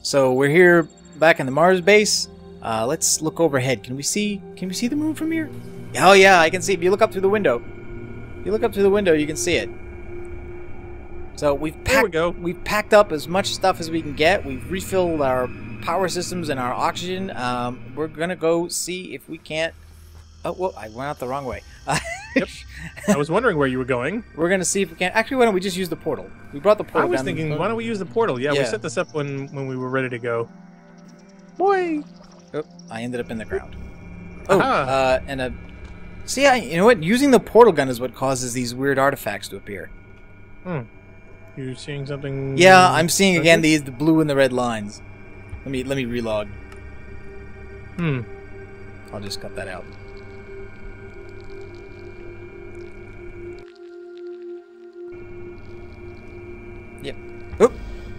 So we're here back in the Mars base. Let's look overhead. Can we see the moon from here? Oh yeah, I can see. If you look up through the window, you can see it. So we've packed up as much stuff as we can get. We've refilled our power systems and our oxygen. We're gonna go see if we can't. Oh, well, I went out the wrong way. Yep. I was wondering where you were going. We're gonna see if we can. Actually, why don't we just use the portal? We brought the portal. I was thinking, why don't we use the portal? Yeah, we set this up when we were ready to go. Boy. Oh, I ended up in the ground. Oh, and a. See, you know what? Using the portal gun is what causes these weird artifacts to appear. Hmm. You seeing something? Yeah, I'm seeing again the blue and the red lines. Let me relog. Hmm. I'll just cut that out. Yep. Oh,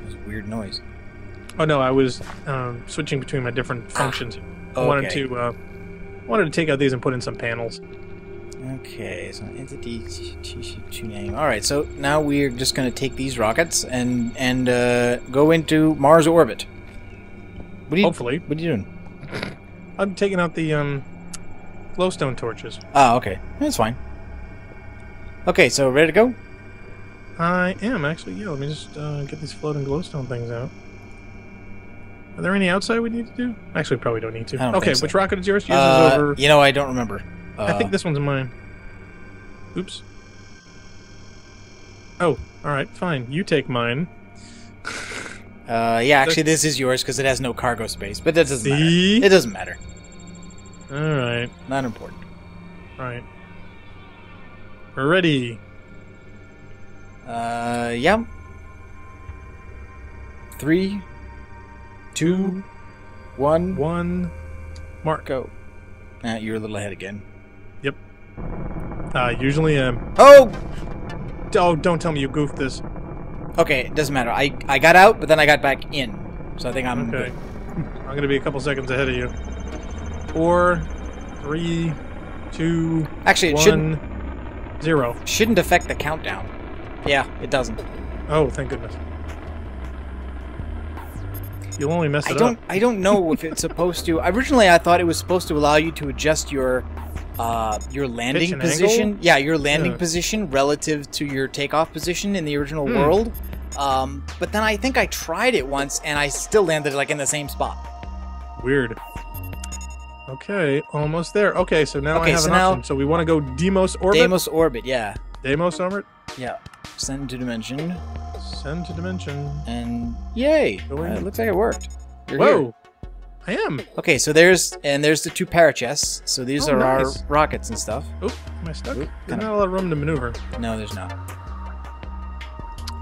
there's a weird noise. Oh no, I was switching between my different functions. Okay. I wanted to take out these and put in some panels. Okay, so entity to name. All right, so now we're just going to take these rockets and go into Mars orbit. Hopefully. What are you doing? I'm taking out the glowstone torches. Oh, okay, that's fine. Okay, so ready to go? I am actually. Yeah, let me just get these floating glowstone things out. Are there any outside we need to do? Actually, probably don't need to. I don't think so. Which rocket is yours? Yours is over. You know, I don't remember. I think this one's mine. Oops. Oh, alright, fine. You take mine. Yeah, actually this is yours because it has no cargo space, but that doesn't matter. It doesn't matter. Alright. Not important. Alright. We're ready. Yeah. 3, 2, 1. Mark. Go. You're a little ahead again. Yep. Usually am. Oh! Oh, don't tell me you goofed this. Okay, it doesn't matter. I got out, but then I got back in. So I think I'm okay. good. I'm going to be a couple seconds ahead of you. 4, 3, 2, actually, it 1, 0. Shouldn't affect the countdown. Yeah, it doesn't. Oh, thank goodness. You'll only mess it up. I don't know if it's supposed to. Originally, I thought it was supposed to allow you to adjust your landing position. Angle? Yeah, your landing position relative to your takeoff position in the original world. But then I think I tried it once, and I still landed like in the same spot. Weird. Okay, almost there. Okay, so now I have an option. So we want to go Deimos orbit. Deimos orbit, yeah. Deimos orbit. Yeah. Send to dimension. Send to dimension. And yay! It looks like it worked. You're Whoa! Here. I am. Okay, so there's the 2 parachests. So these are our rockets and stuff. Oop, am I stuck? There's not a lot of room to maneuver. No, there's not.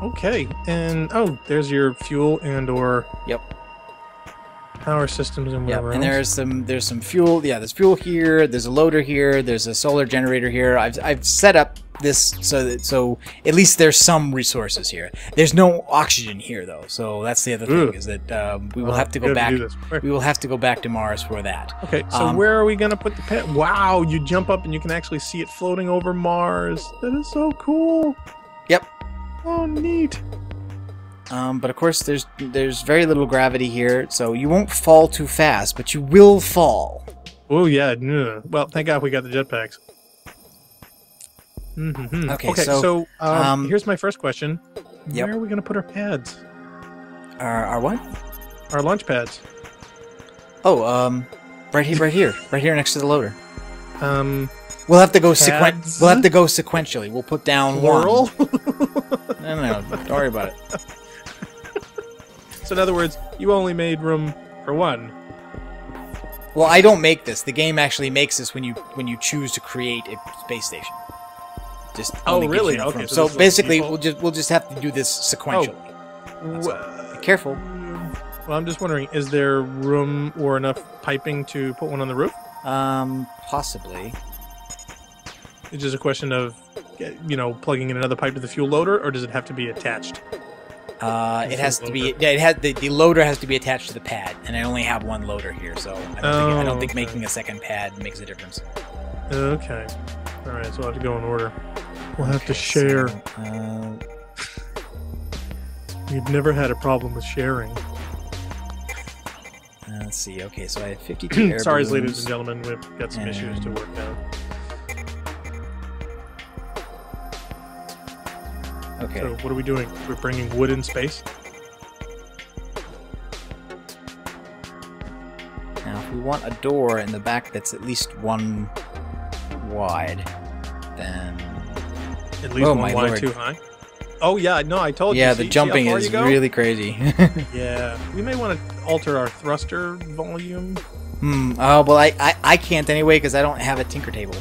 Okay, and there's your fuel and/or power systems and whatever. And there's some fuel. Yeah, there's fuel here. There's a loader here. There's a solar generator here. I've set up this so at least there's some resources here. There's no oxygen here though, so that's the other thing is that we will have to go back. We will have to go back to Mars for that. Okay, so where are we gonna put the pad? Wow, you jump up and you can actually see it floating over Mars. That is so cool. Yep. Oh, neat. But of course, there's very little gravity here, so you won't fall too fast, but you will fall. Oh yeah. Well, thank God we got the jetpacks. Okay, so here's my first question. Where are we going to put our pads? Our what? Our launch pads. Oh, right here next to the loader. We'll have to go sequentially. We'll put down plural. No, don't worry about it. So in other words, you only made room for one. Well, I don't make this. The game actually makes this when you choose to create a space station. Just really? Okay. So basically, we'll just have to do this sequentially. Be careful. Well, I'm just wondering, is there room or enough piping to put one on the roof? Possibly. It's just a question of, plugging in another pipe to the fuel loader, or does it have to be attached? It has to be. Yeah, the loader has to be attached to the pad, and I only have one loader here, so I don't think making a second pad makes a difference. Okay. All right, so we'll have to go in order. We'll have to share. So, We've never had a problem with sharing. Let's see. Okay, so I have 52 air Sorry, balloons. ladies and gentlemen, we've got some issues to work out. Okay. So what are we doing? We're bringing wood in space? Now, if we want a door in the back that's at least one wide, then... At least Oh, one my wide Lord. too high? Oh yeah, no, I told you. Yeah, See- the jumping see how far is you go? really crazy. Yeah, we may want to alter our thruster volume. Oh, well, I can't anyway because I don't have a tinker table.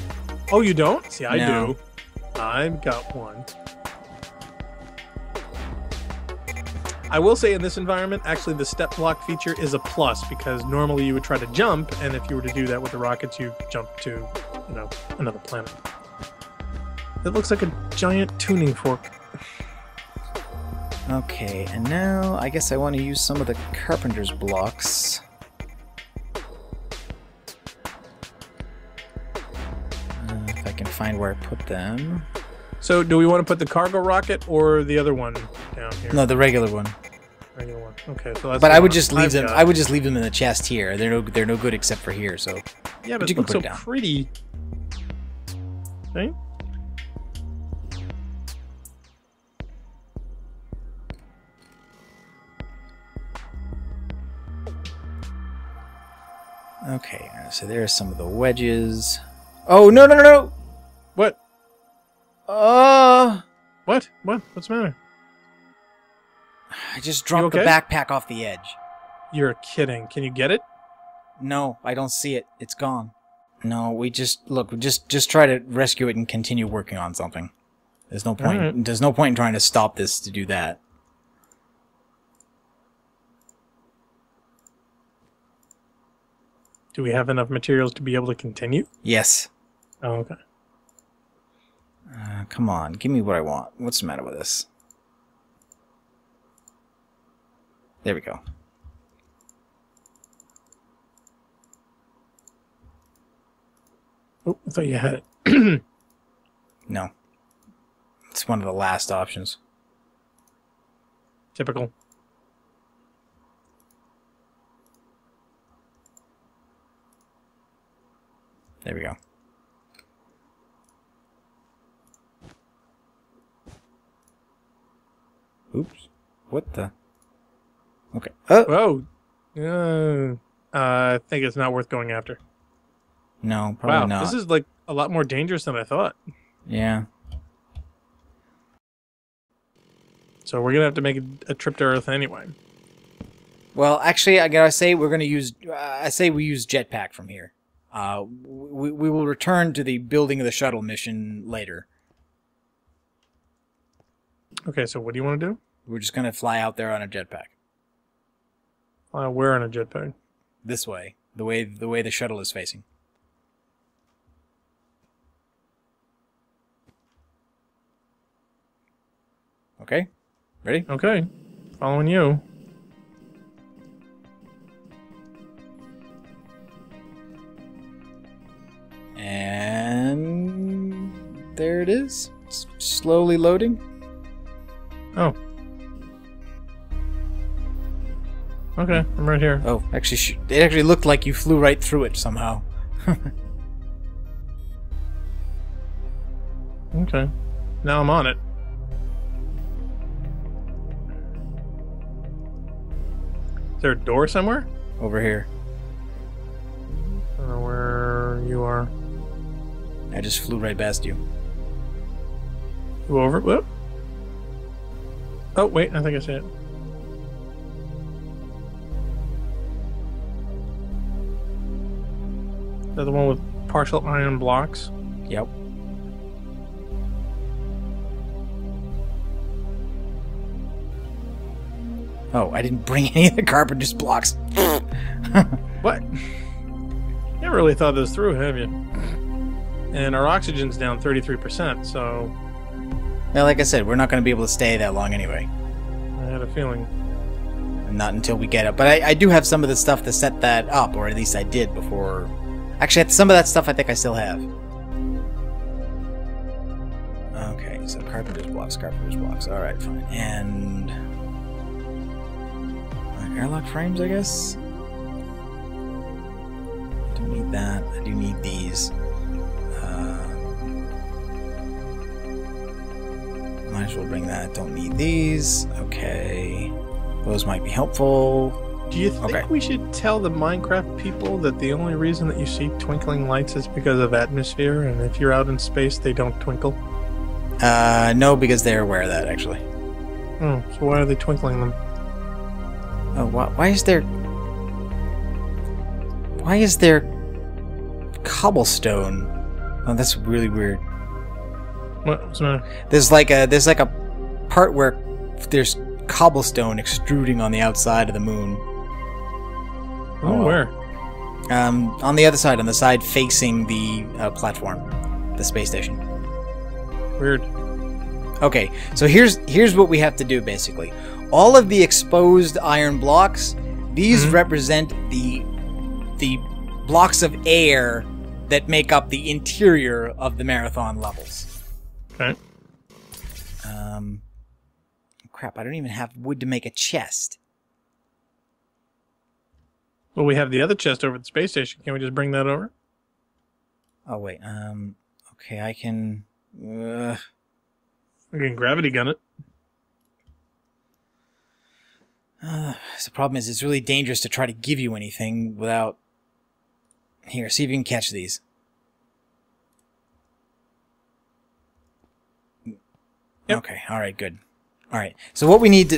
Oh, you don't? See, I No. do. I've got one. I will say in this environment, actually the step block feature is a plus because normally you would try to jump, and if you were to do that with the rockets, you jump to, you know, another planet. It looks like a giant tuning fork. Okay, and now I guess I want to use some of the carpenter's blocks. If I can find where I put them. So, do we want to put the cargo rocket or the other one down here? No, the regular one. Regular one. Okay, so that's. But the I would one just leave I've them. got. I would just leave them in the chest here. They're no good except for here. So Yeah, but you it can looks put so it down. pretty. Right? okay, so there are some of the wedges. Oh no no no no! What? What? What? What's the matter? I just dropped okay? the backpack off the edge. You're kidding. Can you get it? No, I don't see it. It's gone. No, we just look. Just try to rescue it and continue working on something. There's no point. Alright. There's no point in trying to stop this to do that. Do we have enough materials to be able to continue? Yes. Oh, okay. Come on, give me what I want. What's the matter with this? There we go. Oh, I thought you had it. No. It's one of the last options. Typical. There we go. Oops. What the? Okay. Oh! Whoa. I think it's not worth going after. No, probably Wow, not. this is like a lot more dangerous than I thought. Yeah. So we're gonna have to make a trip to Earth anyway. Well, actually, I gotta say we're gonna use. I say we use jetpack from here. We will return to the building of the shuttle mission later. Okay, so what do you want to do? We're just gonna fly out there on a jetpack. We're in a jetpack. This way, the way the shuttle is facing. Okay, ready? Okay, following you. And there it is. It's slowly loading. Oh. Okay, I'm right here. Oh, actually, it actually looked like you flew right through it somehow. Okay. Now I'm on it. Is there a door somewhere? Over here. I don't know where you are. I just flew right past you. Go over. Whoop. Oh, wait, I think I see it. Is that the one with partial iron blocks? Yep. Oh, I didn't bring any of the carpenter's blocks. What? Never really thought this through, have you? And our oxygen's down 33%, so Well, like I said, we're not going to be able to stay that long anyway. I had a feeling. Not until we get it. But I do have some of the stuff to set that up, or at least I did before. Actually, some of that stuff I think I still have. Okay, so carpenter's blocks. Alright, fine. And... airlock frames, I guess? don't need that. I do need these. Might as well bring that. Don't need these. Okay. Those might be helpful. Do you think we should tell the Minecraft people that the only reason that you see twinkling lights is because of atmosphere, and if you're out in space, they don't twinkle? No, because they're aware of that, actually. Oh, so why are they twinkling them? Oh, why is there... Why is there cobblestone? Oh, that's really weird. What's the matter? There's like a part where there's cobblestone extruding on the outside of the moon. Oh, where? On the other side, on the side facing the platform, the space station. Weird. Okay, so here's what we have to do basically. All of the exposed iron blocks, these represent the blocks of air that make up the interior of the marathon levels. Okay. Crap, I don't even have wood to make a chest. Well, we have the other chest over at the space station. Can we just bring that over? Oh, wait. Okay, I can... We can gravity gun it. The problem is it's really dangerous to try to give you anything without... Here, see if you can catch these. Yep. Okay, alright, good. Alright, so what we need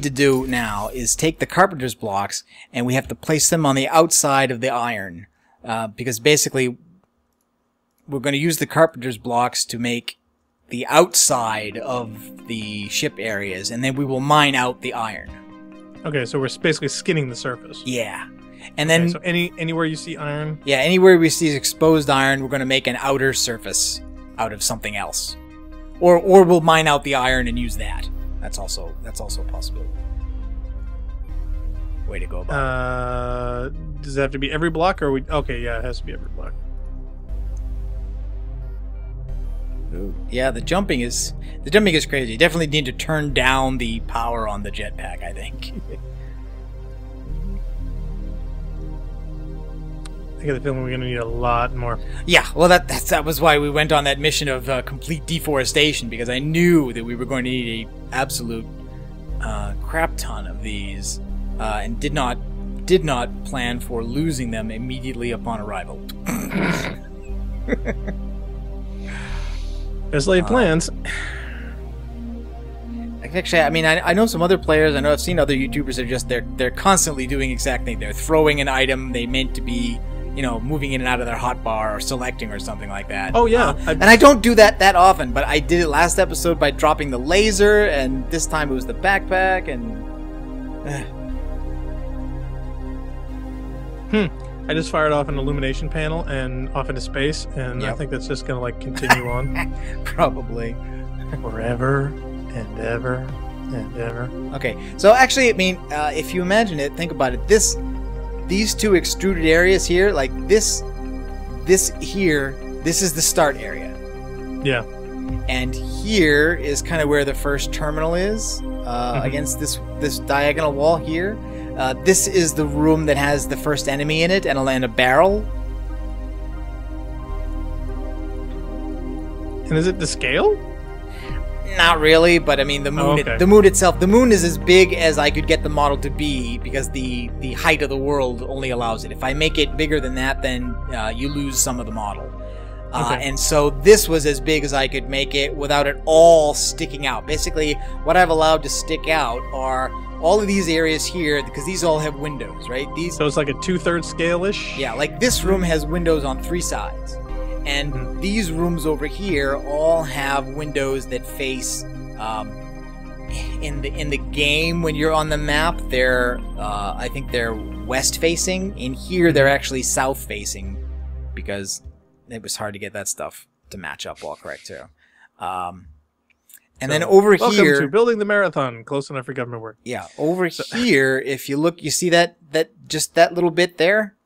to do now is take the carpenter's blocks and we have to place them on the outside of the iron. Because basically we're going to use the carpenter's blocks to make the outside of the ship areas, and then we will mine out the iron. Okay, so we're basically skinning the surface. Yeah. And then so anywhere you see iron? Yeah, anywhere we see exposed iron, we're going to make an outer surface out of something else. Or we'll mine out the iron and use that. That's also a possibility. Way to go, Bob. Does it have to be every block, or okay, yeah, it has to be every block. Ooh. Yeah, the jumping is crazy. You definitely need to turn down the power on the jetpack, I think. I get the feeling we're going to need a lot more. Yeah, well, that was why we went on that mission of complete deforestation, because I knew that we were going to need a absolute crap ton of these, and did not plan for losing them immediately upon arrival. There's laid plans. Actually, I mean, I know some other players. I know I've seen other YouTubers that are just they're constantly doing exact thing. They're throwing an item they meant to be, you know, moving in and out of their hotbar or selecting or something like that. Oh yeah, and I don't do that often, but I did it last episode by dropping the laser, and this time it was the backpack, and. I just fired off an illumination panel and off into space, and I think that's just gonna like continue on. Probably. Forever and ever and ever. Okay, so actually, I mean, if you imagine it, think about it. These two extruded areas here, like this here, this is the start area. Yeah. And here is kind of where the first terminal is, against this diagonal wall here. This is the room that has the first enemy in it and a barrel. And is it the scale? Not really, but I mean the moon. The moon itself. The moon is as big as I could get the model to be, because the height of the world only allows it. If I make it bigger than that, then you lose some of the model. And so this was as big as I could make it without it all sticking out. Basically, what I've allowed to stick out are all of these areas here, because these all have windows, right? So it's like a 2/3 scale-ish? Yeah, like this room has windows on 3 sides. And these rooms over here all have windows that face, in the game when you're on the map, they're, I think they're west-facing. In here, they're actually south-facing, because it was hard to get that stuff to match up all correct, too. And then over welcome here... to Building the Marathon, close enough for government work. Yeah, over here, if you look, you see that just that little bit there?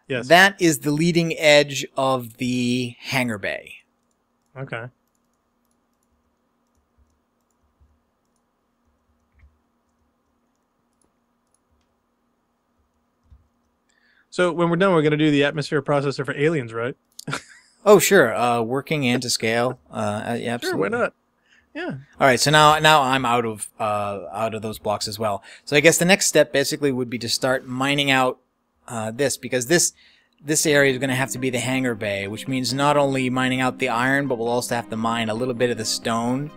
Yes. That is the leading edge of the hangar bay. Okay. So when we're done, we're going to do the atmosphere processor for aliens, right? Oh, sure. Working and to scale. Yeah, absolutely. Sure, why not? Yeah. All right. So now I'm out of those blocks as well. So I guess the next step basically would be to start mining out this, because this area is going to have to be the hangar bay, which means not only mining out the iron, but we'll also have to mine a little bit of the stone.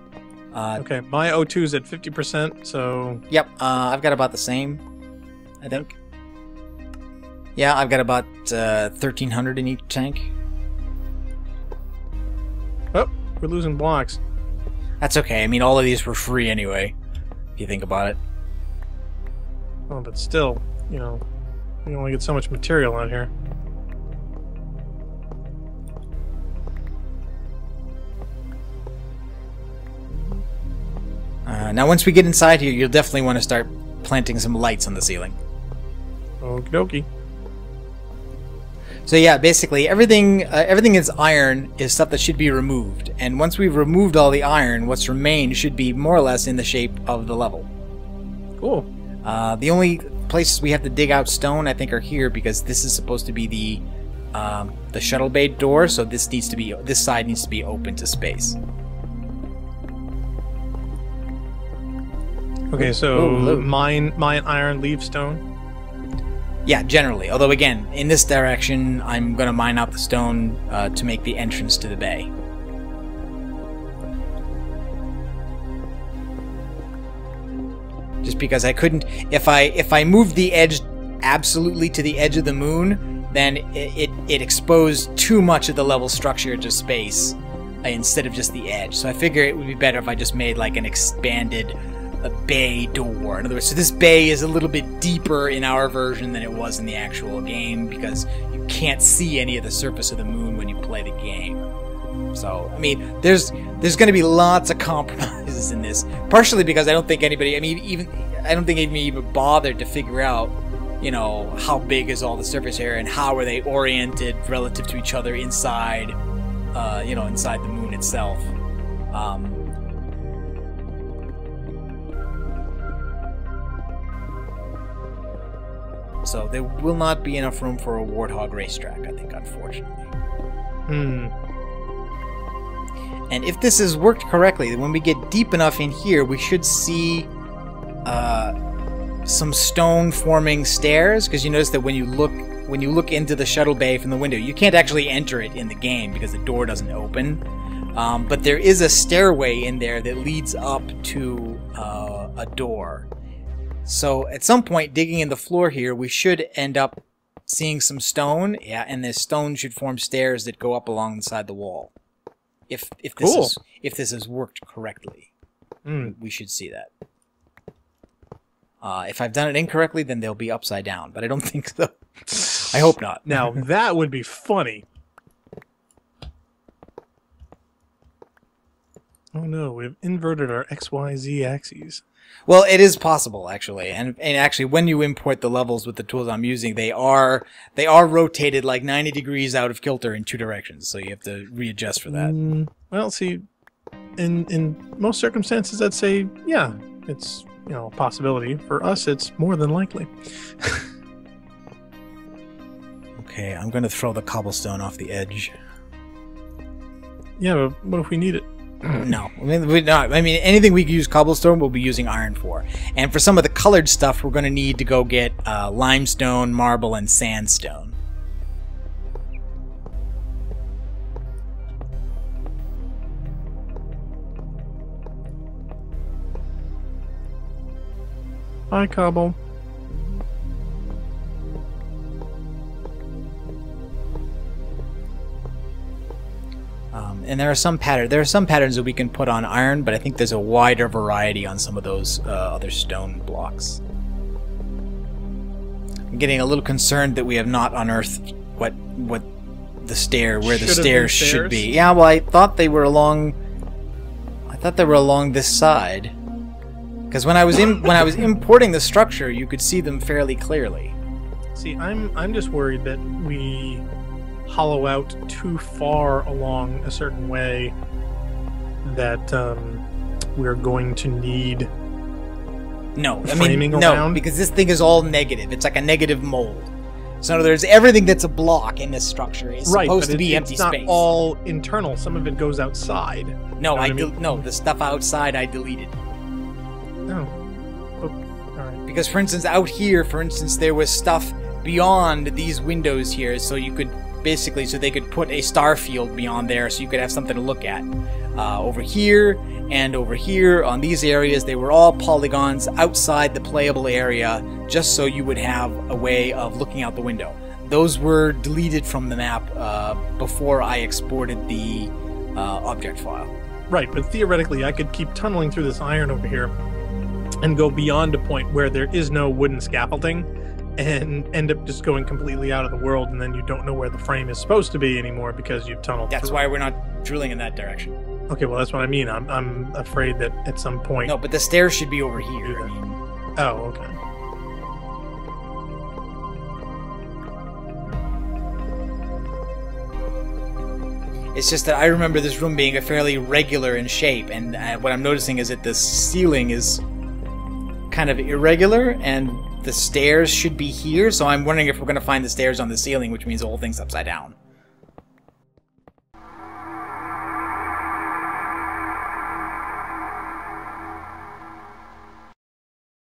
Okay, my O2 is at 50%, so... Yep, I've got about the same, I think. Yeah, I've got about 1,300 in each tank. Oh, we're losing blocks. That's okay. I mean, all of these were free anyway, if you think about it. Oh, but still, you know, you only get so much material out here. Now, once we get inside here, you'll definitely want to start planting some lights on the ceiling. Okie dokie. So yeah, basically everything is iron is stuff that should be removed, and once we've removed all the iron, what's remained should be more or less in the shape of the level. Cool. The only places we have to dig out stone, I think, are here, because this is supposed to be the shuttle bay door, so this side needs to be open to space. Okay, so mine iron, leave stone. Yeah, generally. Although again, in this direction, I'm going to mine out the stone to make the entrance to the bay. Just because I couldn't, if I moved the edge absolutely to the edge of the moon, then it exposed too much of the level structure to space instead of just the edge. So I figure it would be better if I just made like an expanded bay door. In other words, so this bay is a little bit deeper in our version than it was in the actual game, because you can't see any of the surface of the moon when you play the game. So, I mean, there's going to be lots of compromises in this. Partially because I don't think anybody, I don't think anybody even bothered to figure out, you know, how big is all the surface area and how are they oriented relative to each other inside, you know, inside the moon itself. So there will not be enough room for a Warthog racetrack, I think, unfortunately. And if this has worked correctly, then when we get deep enough in here, we should see some stone forming stairs, because you notice that when you look into the shuttle bay from the window, you can't actually enter it in the game because the door doesn't open. But there is a stairway in there that leads up to a door. So at some point, digging in the floor here, we should end up seeing some stone. Yeah, and the stone should form stairs that go up alongside the wall. If this has worked correctly, we should see that. If I've done it incorrectly, then they'll be upside down, but I don't think so. I hope not. Now that would be funny. Oh no, we've inverted our XYZ axes. Well, it is possible, actually, and actually, when you import the levels with the tools I'm using, they are rotated like 90 degrees out of kilter in two directions, so you have to readjust for that. Well, see, in most circumstances, I'd say, yeah, it's, you know, a possibility. For us, it's more than likely. Okay, I'm going to throw the cobblestone off the edge. Yeah, but what if we need it? No, I mean, anything we can use cobblestone, we'll be using iron for. And for some of the colored stuff, we're going to need to go get limestone, marble, and sandstone. Hi, Cobble. And there are some patterns that we can put on iron, but I think there's a wider variety on some of those other stone blocks. I'm getting a little concerned that we have not unearthed where the stairs should be. Yeah, well, I thought they were along this side. Because when I was importing the structure, you could see them fairly clearly. See, I'm just worried that we hollow out too far along a certain way, that we're going to need framing around. No, because this thing is all negative. It's like a negative mold. So in other words, everything that's a block in this structure is Right, supposed but to be empty it's not space. all internal. Some of it goes outside. No, You know what I mean? no, the stuff outside I deleted. Oh. Oh, all right. Because, for instance, out here, for instance, there was stuff beyond these windows here, so you could basically, so they could put a star field beyond there, so you could have something to look at. Over here and over here on these areas, they were all polygons outside the playable area, just so you would have a way of looking out the window. Those were deleted from the map before I exported the object file. Right, but theoretically, I could keep tunneling through this iron over here and go beyond a point where there is no wooden scaffolding and end up just going completely out of the world, and then you don't know where the frame is supposed to be anymore because you've tunneled That's through. why we're not drilling in that direction. Okay, well, that's what I mean. I'm afraid that at some point... No, but the stairs should be over here. I mean, Oh, okay. it's just that I remember this room being a fairly regular in shape, and what I'm noticing is that the ceiling is kind of irregular, and the stairs should be here, so I'm wondering if we're going to find the stairs on the ceiling, which means the whole thing's upside down.